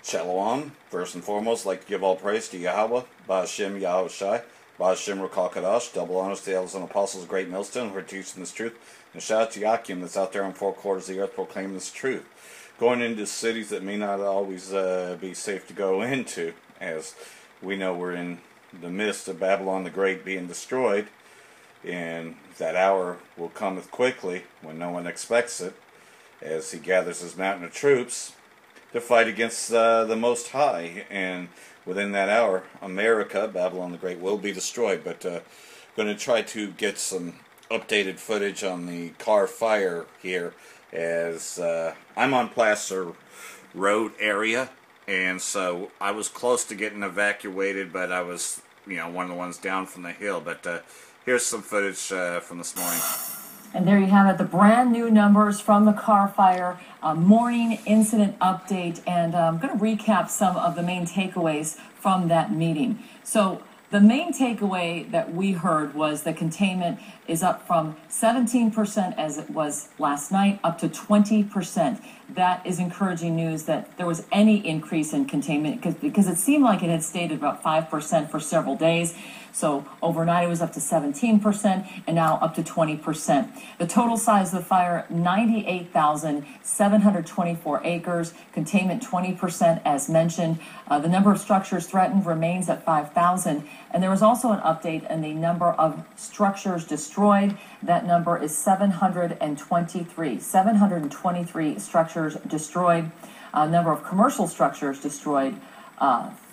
Shalom. First and foremost, I'd like to give all praise to Yahweh, Ba'ashem Yahushai, Ba'ashem Ruach HaKadosh, double honors to the elders and apostles of Great Millstone who are teaching this truth, and shout out to Yakim that's out there on four quarters of the earth proclaiming this truth. Going into cities that may not always be safe to go into, as we know we're in the midst of Babylon the Great being destroyed, and that hour will cometh quickly when no one expects it, as he gathers his mountain of troops to fight against the Most High, and within that hour, America, Babylon the Great, will be destroyed. But going to try to get some updated footage on the Carr fire here, as I'm on Placer Road area, and so I was close to getting evacuated, but I was, one of the ones down from the hill. But here's some footage from this morning. And there you have it, the brand new numbers from the Carr fire, morning incident update, and I'm going to recap some of the main takeaways from that meeting. So the main takeaway that we heard was the containment is up from 17% as it was last night up to 20%. That is encouraging news that there was any increase in containment because it seemed like it had stayed at about 5% for several days. So overnight it was up to 17% and now up to 20%. The total size of the fire, 98,724 acres, containment 20% as mentioned. The number of structures threatened remains at 5,000. And there was also an update in the number of structures destroyed. That number is 723. 723 structures destroyed. Number of commercial structures destroyed,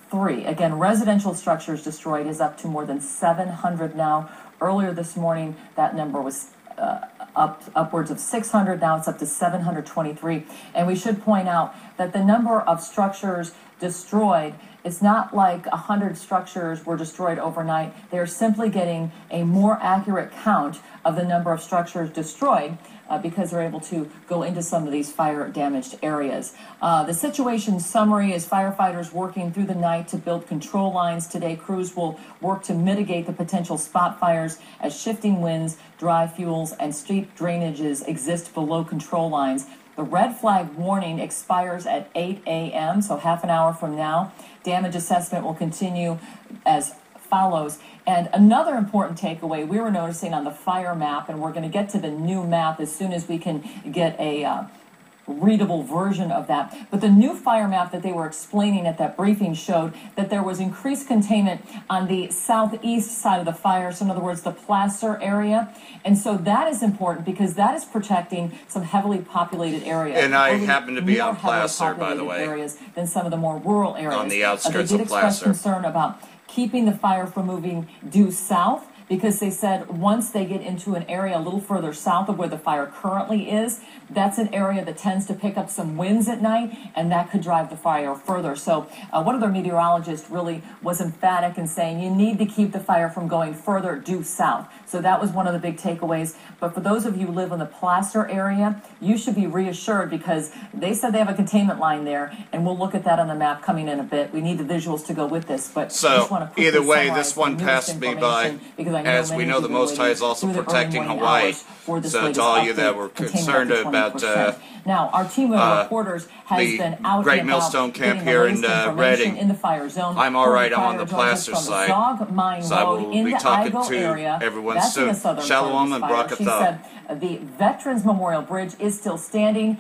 3. Again, residential structures destroyed is up to more than 700 now. Earlier this morning, that number was upwards of 600. Now it's up to 723. And we should point out that the number of structures destroyed, it's not like 100 structures were destroyed overnight. They're simply getting a more accurate count of the number of structures destroyed because they're able to go into some of these fire-damaged areas. The situation summary is firefighters working through the night to build control lines. Today, crews will work to mitigate the potential spot fires as shifting winds, dry fuels, and street drainages exist below control lines. The red flag warning expires at 8 a.m., so half an hour from now. Damage assessment will continue as follows. And another important takeaway we were noticing on the fire map, and we're going to get to the new map as soon as we can get a readable version of that. But the new fire map that they were explaining at that briefing showed that there was increased containment on the southeast side of the fire, so in other words, the Placer area. And so that is important because that is protecting some heavily populated areas. And I happen to be on Placer, by the way. Areas than some of the more rural areas. On the outskirts they did of Placer. Express concern about keeping the fire from moving due south, because they said once they get into an area a little further south of where the fire currently is, that's an area that tends to pick up some winds at night, and that could drive the fire further. So one of their meteorologists really was emphatic in saying you need to keep the fire from going further due south. So that was one of the big takeaways. But for those of you who live in the Placer area, you should be reassured because they said they have a containment line there, and we'll look at that on the map coming in a bit. We need the visuals to go with this. But so I just want to either way, this one passed me by. As we know, the Most High is also protecting Hawaii. So to all you that were concerned about now, our team of reporters has been out Great and Millstone about camp here in Reading. In the fire zone. I'm all right. I'm on the Placer side, so I will be talking to everyone soon. Shalom and Barakatah. She said the Veterans Memorial Bridge is still standing.